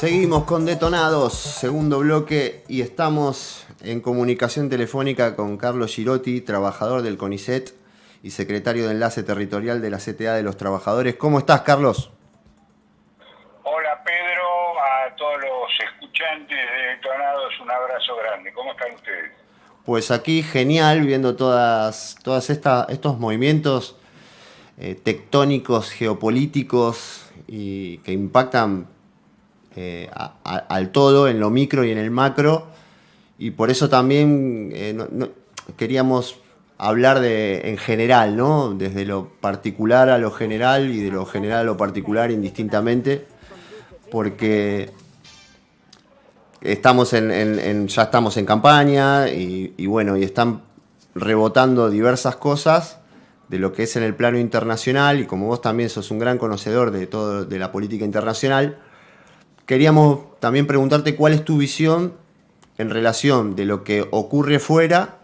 Seguimos con Detonados, segundo bloque, y estamos en comunicación telefónica con Carlos Girotti, trabajador del CONICET y secretario de Enlace Territorial de la CTA de los Trabajadores. ¿Cómo estás, Carlos? Hola Pedro, a todos los escuchantes de Detonados, un abrazo grande. ¿Cómo están ustedes? Pues aquí genial, viendo estos movimientos tectónicos, geopolíticos y que impactan al todo, en lo micro y en el macro, y por eso también queríamos hablar en general, ¿no? Desde lo particular a lo general y de lo general a lo particular indistintamente, porque ya estamos en campaña y bueno, y están rebotando diversas cosas de lo que es en el plano internacional, y como vos también sos un gran conocedor de todo de la política internacional, queríamos también preguntarte cuál es tu visión en relación de lo que ocurre fuera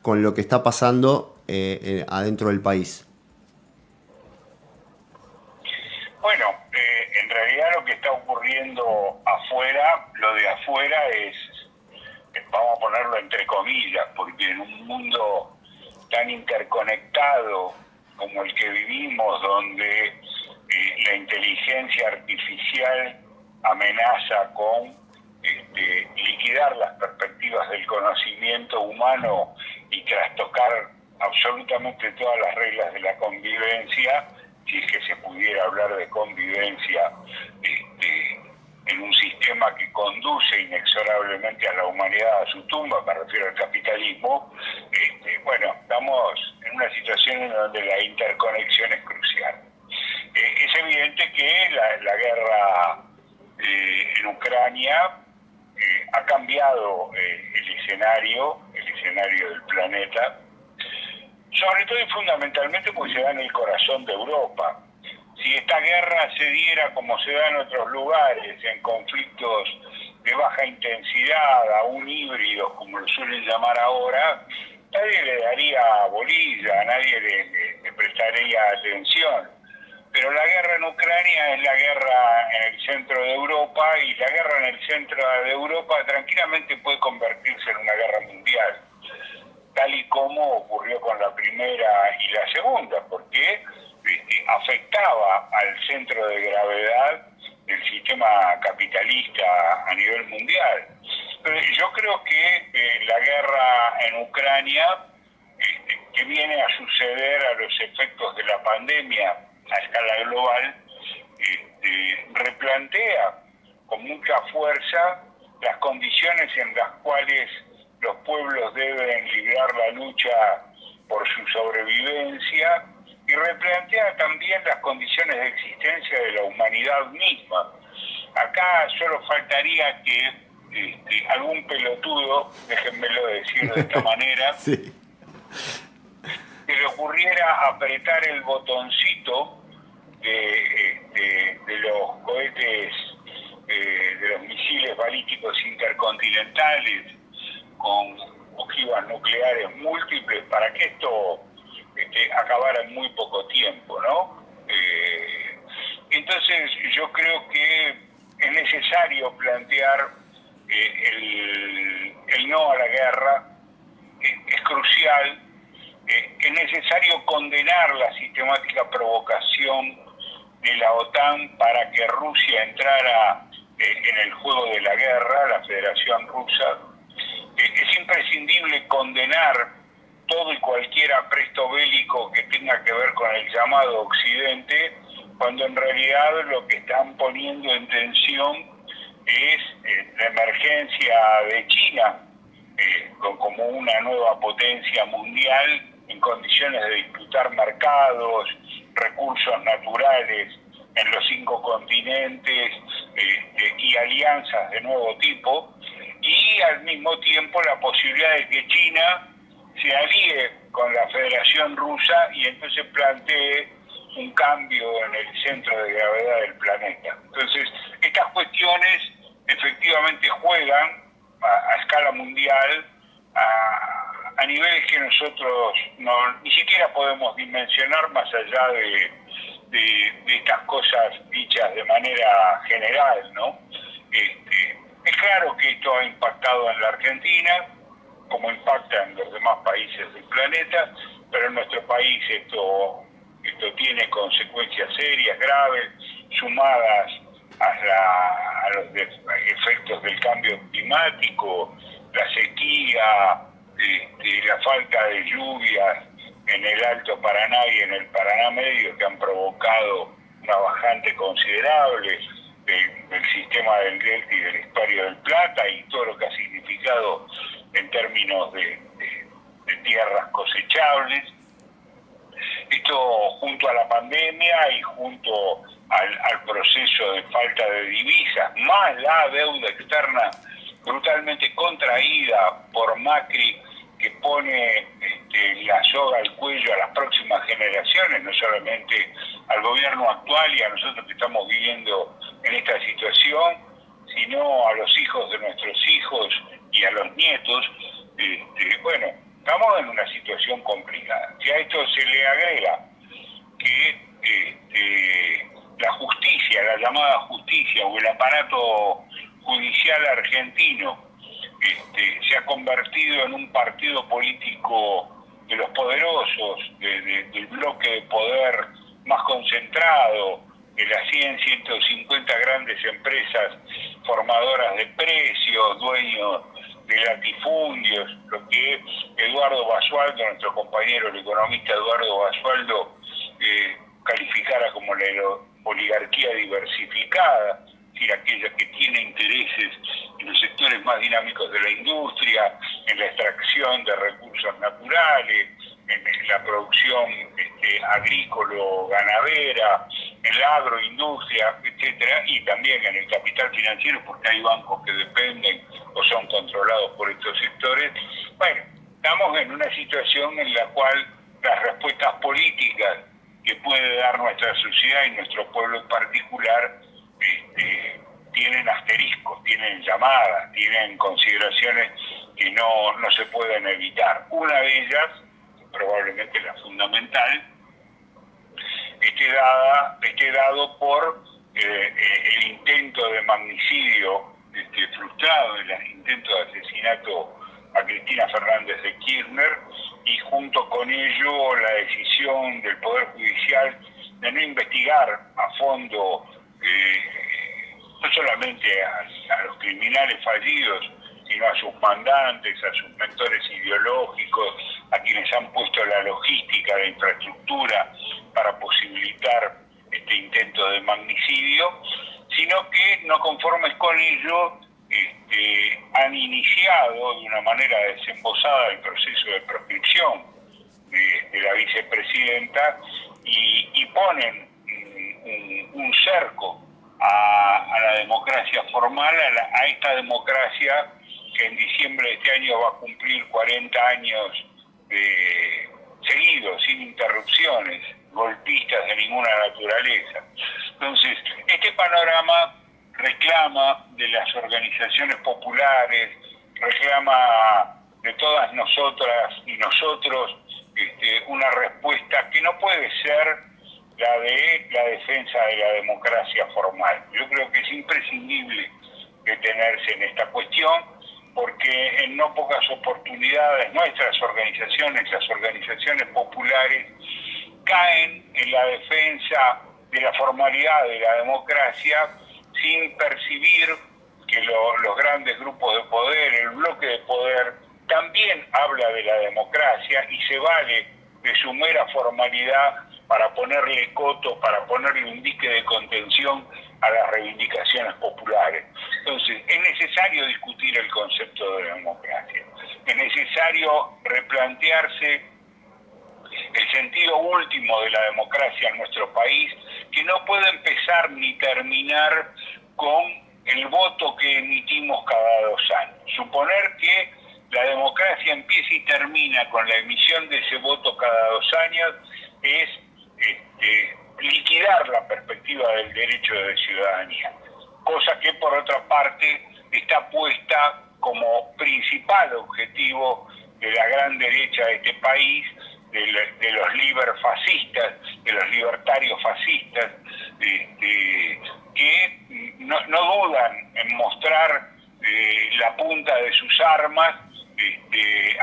con lo que está pasando adentro del país. Bueno, en realidad lo que está ocurriendo afuera, lo de afuera es, vamos a ponerlo entre comillas, porque en un mundo tan interconectado como el que vivimos, donde la inteligencia artificial amenaza con liquidar las perspectivas del conocimiento humano y trastocar absolutamente todas las reglas de la convivencia, si es que se pudiera hablar de convivencia en un sistema que conduce inexorablemente a la humanidad a su tumba, me refiero al capitalismo. Bueno, estamos en una situación en donde la interconexión es crucial. Es evidente que la guerra en Ucrania ha cambiado el escenario del planeta, sobre todo y fundamentalmente porque se da en el corazón de Europa. Si esta guerra se diera como se da en otros lugares, en conflictos de baja intensidad, aún híbridos, como lo suelen llamar ahora, nadie le daría bolilla, nadie le prestaría atención. Pero la guerra en Ucrania es la guerra en el centro de Europa, y la guerra en el centro de Europa tranquilamente puede convertirse en una guerra mundial, tal y como ocurrió con la primera y la segunda, porque afectaba al centro de gravedad del sistema capitalista a nivel mundial. Pero yo creo que la guerra en Ucrania, que viene a suceder a los efectos de la pandemia a escala global, replantea con mucha fuerza las condiciones en las cuales los pueblos deben librar la lucha por su sobrevivencia, y replantea también las condiciones de existencia de la humanidad misma. Acá solo faltaría que algún pelotudo, déjenmelo decir de esta manera, Sí. que le ocurriera apretar el botoncito de los cohetes, de los misiles balísticos intercontinentales con ojivas nucleares múltiples, para que esto acabara en muy poco tiempo, ¿no? Entonces yo creo que es necesario plantear el no a la guerra, es crucial. Es necesario condenar la sistemática provocación de la OTAN para que Rusia entrara en el juego de la guerra, la Federación Rusa. Es imprescindible condenar todo y cualquier apresto bélico que tenga que ver con el llamado Occidente, cuando en realidad lo que están poniendo en tensión es la emergencia de China como una nueva potencia mundial, en condiciones de disputar mercados, recursos naturales en los 5 continentes, y alianzas de nuevo tipo, y al mismo tiempo la posibilidad de que China se alíe con la Federación Rusa y entonces plantee un cambio en el centro de gravedad del planeta. Entonces, estas cuestiones efectivamente juegan a escala mundial, a niveles que nosotros ni siquiera podemos dimensionar, más allá de estas cosas dichas de manera general, ¿no? Es claro que esto ha impactado en la Argentina, como impacta en los demás países del planeta, pero en nuestro país esto tiene consecuencias serias, graves, sumadas a los efectos del cambio climático, la sequía, la falta de lluvias en el Alto Paraná y en el Paraná Medio, que han provocado una bajante considerable del sistema del Delta y del Estuario del Plata, y todo lo que ha significado en términos de tierras cosechables. Esto, junto a la pandemia y junto al proceso de falta de divisas, más la deuda externa brutalmente contraída por Macri, que pone la soga al cuello a las próximas generaciones, no solamente al gobierno actual y a nosotros que estamos viviendo en esta situación, sino a los hijos de nuestros hijos y a los nietos. Bueno, estamos en una situación complicada. Si a esto se le agrega que la justicia, la llamada justicia o el aparato judicial argentino se ha convertido en un partido político de los poderosos, del bloque de poder más concentrado, de las 150 grandes empresas formadoras de precios, dueños de latifundios, lo que Eduardo Basualdo, nuestro compañero, el economista Eduardo Basualdo, calificara como la oligarquía diversificada, es decir, aquella que tiene intereses en los sectores más dinámicos de la industria, en la extracción de recursos naturales, en la producción agrícola-ganadera, en la agroindustria, etcétera, y también en el capital financiero, porque hay bancos que dependen o son controlados por estos sectores. Bueno, estamos en una situación en la cual las respuestas políticas que puede dar nuestra sociedad y nuestro pueblo en particular tienen asteriscos, tienen llamadas, tienen consideraciones que no se pueden evitar. Una de ellas, probablemente la fundamental, esté dado por el intento de magnicidio frustrado, el intento de asesinato a Cristina Fernández de Kirchner, y junto con ello la decisión del Poder Judicial de no investigar a fondo no solamente a los criminales fallidos, sino a sus mandantes, a sus mentores ideológicos, a quienes han puesto la logística, la infraestructura para posibilitar este intento de magnicidio, sino que, no conformes con ello, han iniciado de una manera desembosada el proceso de proscripción de la vicepresidenta y ponen un cerco a la democracia formal, a esta democracia que en diciembre de este año va a cumplir 40 años seguidos, sin interrupciones, golpistas de ninguna naturaleza. Entonces, este panorama reclama de las organizaciones populares, reclama de todas nosotras y nosotros una respuesta que no puede ser la de la defensa de la democracia formal. Yo creo que es imprescindible detenerse en esta cuestión, porque en no pocas oportunidades nuestras organizaciones, las organizaciones populares, caen en la defensa de la formalidad de la democracia sin percibir que los grandes grupos de poder, el bloque de poder, también habla de la democracia y se vale de su mera formalidad para ponerle coto, para ponerle un dique de contención a las reivindicaciones populares. Entonces, es necesario discutir el concepto de democracia, es necesario replantearse el sentido último de la democracia en nuestro país, que no puede empezar ni terminar con el voto que emitimos cada 2 años. Suponer que la democracia empieza y termina con la emisión de ese voto cada 2 años es liquidar la perspectiva del derecho de ciudadanía, cosa que por otra parte está puesta como principal objetivo de la gran derecha de este país, de los liberfascistas, de los libertarios fascistas, que no dudan en mostrar la punta de sus armas,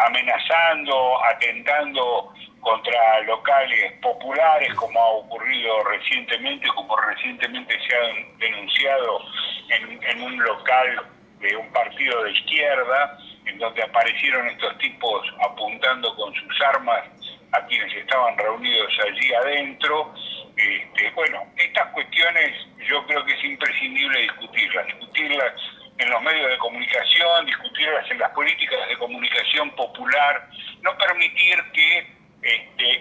amenazando, atentando contra locales populares, como ha ocurrido recientemente, como recientemente se ha denunciado en un local de un partido de izquierda, en donde aparecieron estos tipos apuntando con sus armas a quienes estaban reunidos allí adentro. Bueno, estas cuestiones yo creo que es imprescindible discutirlas en los medios de comunicación, discutirlas en las políticas de comunicación popular, no permitir que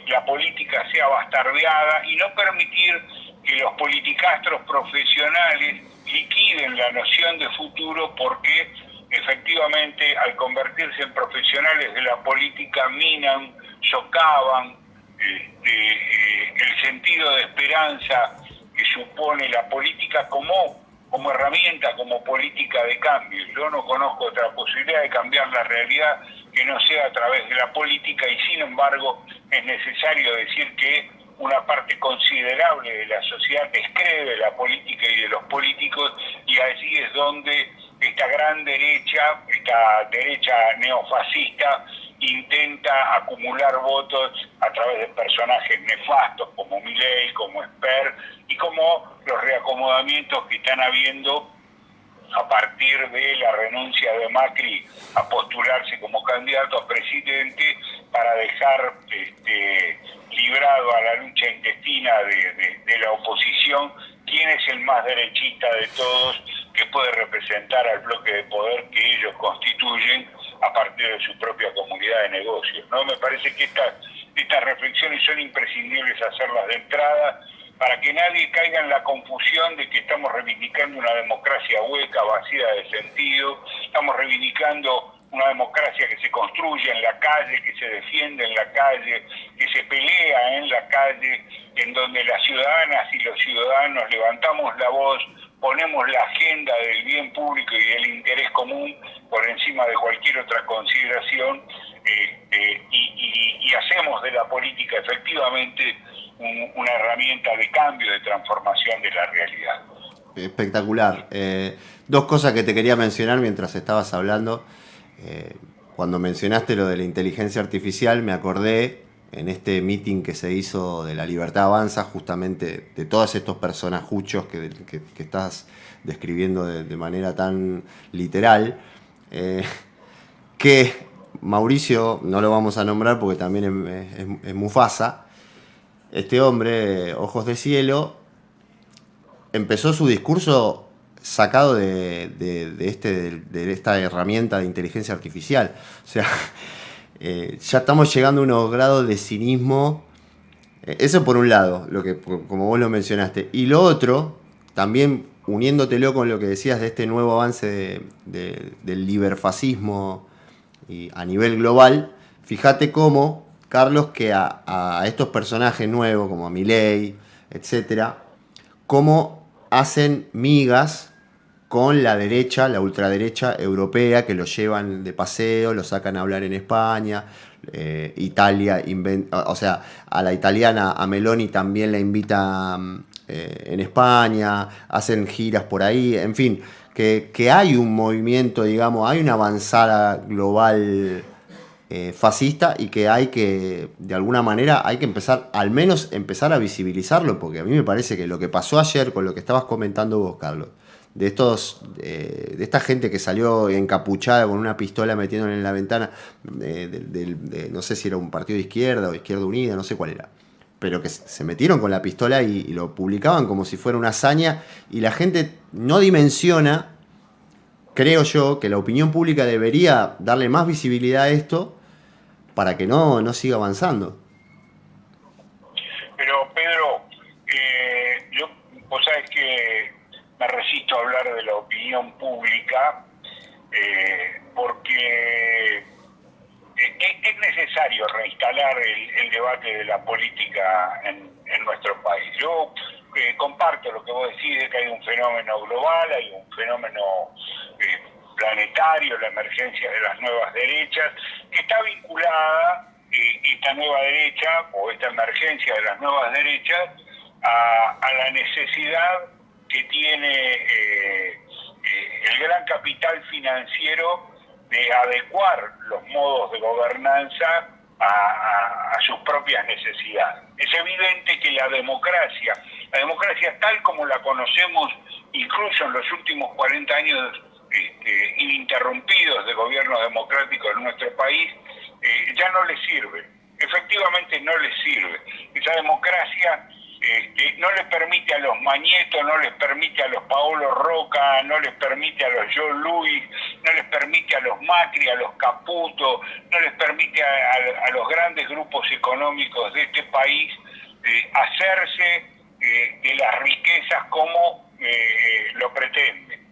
la política sea bastardeada y no permitir que los politicastros profesionales liquiden la noción de futuro, porque efectivamente al convertirse en profesionales de la política minan, socavan el sentido de esperanza que supone la política como herramienta, como política de cambio. Yo no conozco otra posibilidad de cambiar la realidad que no sea a través de la política, y sin embargo es necesario decir que una parte considerable de la sociedad descree de la política y de los políticos, y allí es donde esta gran derecha, esta derecha neofascista, intenta acumular votos a través de personajes nefastos como Milei, como Esper, y como los reacomodamientos que están habiendo a partir de la renuncia de Macri a postularse como candidato a presidente, para dejar librado a la lucha intestina de la oposición quién es el más derechista de todos, que puede representar al bloque de poder que ellos constituyen a partir de su propia comunidad de negocios, ¿no? Me parece que estas reflexiones son imprescindibles hacerlas de entrada, para que nadie caiga en la confusión de que estamos reivindicando una democracia hueca, vacía de sentido. Estamos reivindicando una democracia que se construye en la calle, que se defiende en la calle, que se pelea en la calle, en donde las ciudadanas y los ciudadanos levantamos la voz, ponemos la agenda del bien público y del interés común por encima de cualquier otra consideración, y hacemos de la política efectivamente una herramienta de cambio, de transformación de la realidad. Espectacular. Dos cosas que te quería mencionar mientras estabas hablando. Cuando mencionaste lo de la inteligencia artificial, me acordé en este meeting que se hizo de La Libertad Avanza, justamente de todos estos personajuchos que estás describiendo de manera tan literal, que Mauricio, no lo vamos a nombrar porque también es Mufasa, este hombre, Ojos de Cielo, empezó su discurso sacado de esta herramienta de inteligencia artificial. O sea, ya estamos llegando a unos grados de cinismo. Eso por un lado, como vos lo mencionaste. Y lo otro, también uniéndotelo con lo que decías de este nuevo avance del liberfascismo y a nivel global, fíjate cómo, Carlos, que a estos personajes nuevos, como a Milei, etcétera, cómo hacen migas con la derecha, la ultraderecha europea, que lo llevan de paseo, lo sacan a hablar en España. Italia, o sea, a la italiana, a Meloni también la invita en España, hacen giras por ahí, en fin, que hay un movimiento, digamos, hay una avanzada global fascista, y que hay que, de alguna manera, hay que empezar, al menos empezar a visibilizarlo, porque a mí me parece que lo que pasó ayer con lo que estabas comentando vos, Carlos, de esta gente que salió encapuchada con una pistola metiéndole en la ventana, no sé si era un partido de izquierda o Izquierda Unida, no sé cuál era, pero que se metieron con la pistola y lo publicaban como si fuera una hazaña, y la gente no dimensiona, creo yo, que la opinión pública debería darle más visibilidad a esto para que no siga avanzando. Pero Pedro, vos sabés que me resisto a hablar de la opinión pública, porque es necesario reinstalar el debate de la política en nuestro país. Yo comparto lo que vos decís, de que hay un fenómeno global, hay un fenómeno planetario, la emergencia de las nuevas derechas, que está vinculada esta nueva derecha o esta emergencia de las nuevas derechas a la necesidad que tiene el gran capital financiero de adecuar los modos de gobernanza a sus propias necesidades. Es evidente que la democracia tal como la conocemos incluso en los últimos 40 años ininterrumpidos de gobierno democrático en nuestro país, ya no le sirve. Efectivamente no le sirve. Esa democracia no le permite a los Mañeto, no les permite a los Paolo Roca, no les permite a los John Lewis, no les permite a los Macri, a los Caputo, no les permite a los grandes grupos económicos de este país hacerse de las riquezas como lo pretenden.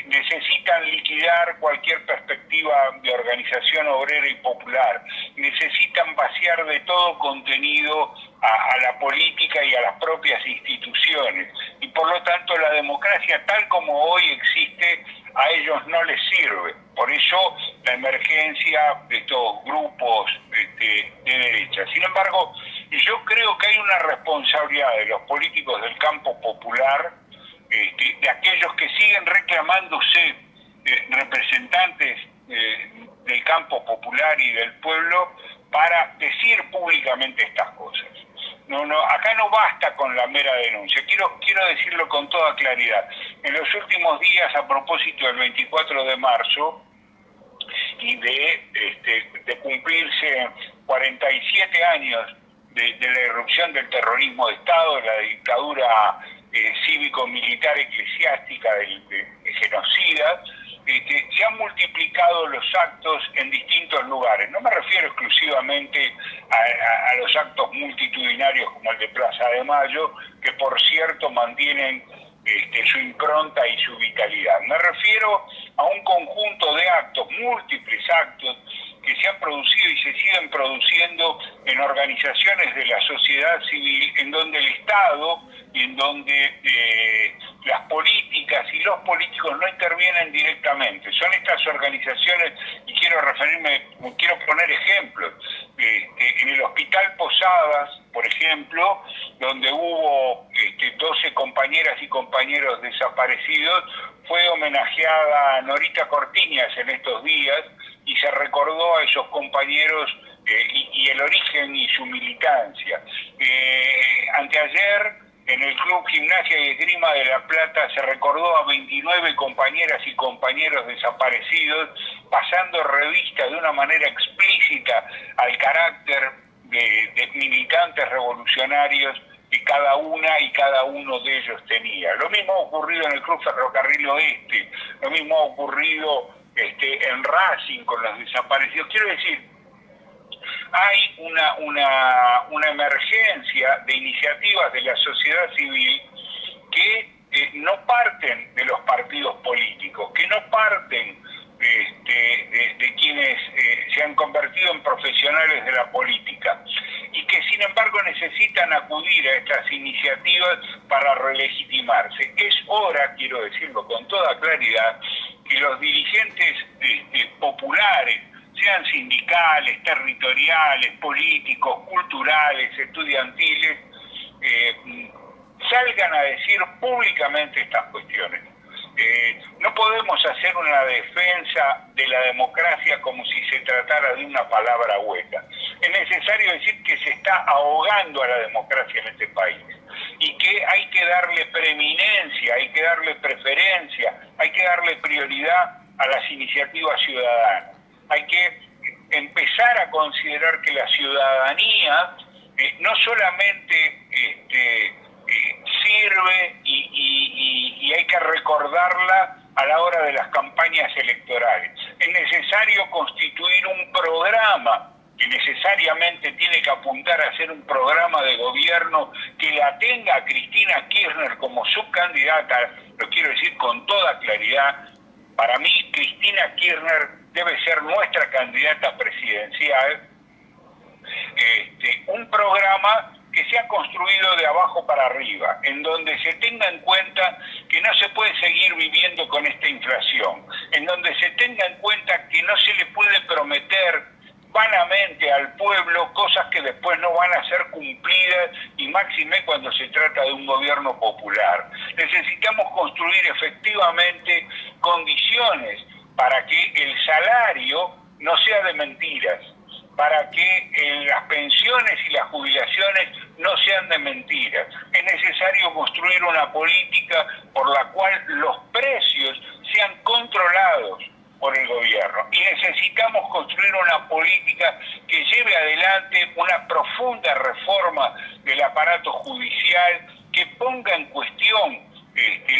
Necesitan liquidar cualquier perspectiva de organización obrera y popular, necesitan vaciar de todo contenido a la política y a las propias instituciones, y por lo tanto la democracia tal como hoy existe a ellos no les sirve. Por eso la emergencia de estos grupos de derecha. Sin embargo, yo creo que hay una responsabilidad de los políticos del campo popular, de aquellos que siguen reclamándose representantes del campo popular y del pueblo, para decir públicamente estas cosas. Acá no basta con la mera denuncia. Quiero decirlo con toda claridad. En los últimos días, a propósito del 24 de marzo y de cumplirse 47 años de la irrupción del terrorismo de Estado, de la dictadura cívico-militar eclesiástica de genocida, se han multiplicado los actos en distintos lugares. No me refiero exclusivamente a los actos multitudinarios como el de Plaza de Mayo, que por cierto mantienen su impronta y su vitalidad. Me refiero a un conjunto de actos, múltiples actos, que se han producido y se siguen produciendo en organizaciones de la sociedad civil, en donde el Estado y en donde las políticas y los políticos no intervienen directamente. Son estas organizaciones, y quiero poner ejemplos. En el Hospital Posadas, por ejemplo, donde hubo 12 compañeras y compañeros desaparecidos, fue homenajeada Norita Cortiñas en estos días, y se recordó a esos compañeros y el origen y su militancia. Anteayer, en el Club Gimnasia y Esgrima de La Plata, se recordó a 29 compañeras y compañeros desaparecidos, pasando revista de una manera explícita al carácter de militantes revolucionarios que cada una y cada uno de ellos tenía. Lo mismo ha ocurrido en el Club Ferrocarril Oeste, lo mismo ha ocurrido en Racing con los desaparecidos. Quiero decir, hay una emergencia de iniciativas de la sociedad civil que no parten de los partidos políticos, que no parten de quienes se han convertido en profesionales de la política, y que sin embargo necesitan acudir a estas iniciativas para relegitimarse. Es hora, quiero decirlo con toda claridad, que los dirigentes populares, sean sindicales, territoriales, políticos, culturales, estudiantiles, salgan a decir públicamente estas cuestiones. No podemos hacer una defensa de la democracia como si se tratara de una palabra hueca. Es necesario decir que se está ahogando a la democracia en este país, y que hay que darle preeminencia, hay que darle preferencia, hay que darle prioridad a las iniciativas ciudadanas. Hay que empezar a considerar que la ciudadanía no solamente sirve y hay que recordarla a la hora de las campañas electorales. Es necesario constituir un programa que necesariamente tiene que apuntar a ser un programa de gobierno que la tenga a Cristina Kirchner como subcandidata. Lo quiero decir con toda claridad. Para mí, Cristina Kirchner debe ser nuestra candidata presidencial. Un programa que se ha construido de abajo para arriba, en donde se tenga en cuenta que no se puede seguir viviendo con esta inflación, en donde se tenga en cuenta que no se le puede prometer vanamente al pueblo cosas que después no van a ser cumplidas, y máxime cuando se trata de un gobierno popular. Necesitamos construir efectivamente condiciones para que el salario no sea de mentiras, para que las pensiones y las jubilaciones no sean de mentiras. Es necesario construir una política por la cual los precios sean controlados por el gobierno. Y necesitamos construir una política que lleve adelante una profunda reforma del aparato judicial, que ponga en cuestión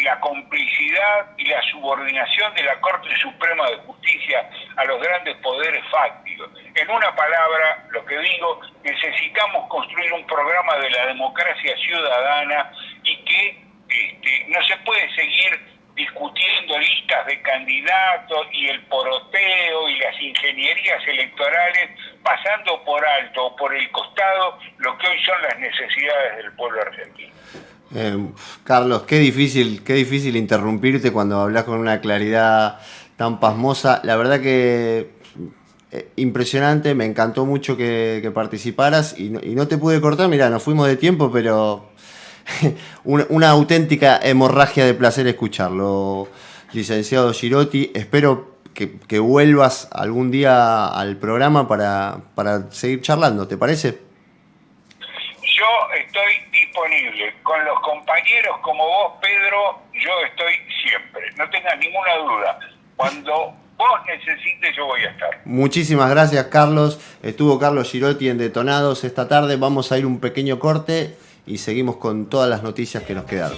la complicidad y la subordinación de la Corte Suprema de Justicia a los grandes poderes fácticos. En una palabra, lo que digo, necesitamos construir un programa de la democracia ciudadana, y que no se puede seguir discutiendo listas de candidatos y el poroteo y las ingenierías electorales, pasando por alto o por el costado lo que hoy son las necesidades del pueblo argentino. Carlos, qué difícil interrumpirte cuando hablas con una claridad tan pasmosa. La verdad que impresionante, me encantó mucho que participaras y no te pude cortar. Mirá, nos fuimos de tiempo, pero una auténtica hemorragia de placer escucharlo, licenciado Girotti. Espero que vuelvas algún día al programa para seguir charlando, ¿te parece? Yo estoy disponible. Con los compañeros como vos, Pedro, yo estoy siempre. No tengas ninguna duda. Cuando vos necesites, yo voy a estar. Muchísimas gracias, Carlos. Estuvo Carlos Girotti en Detonados esta tarde. Vamos a ir un pequeño corte y seguimos con todas las noticias que nos quedaron.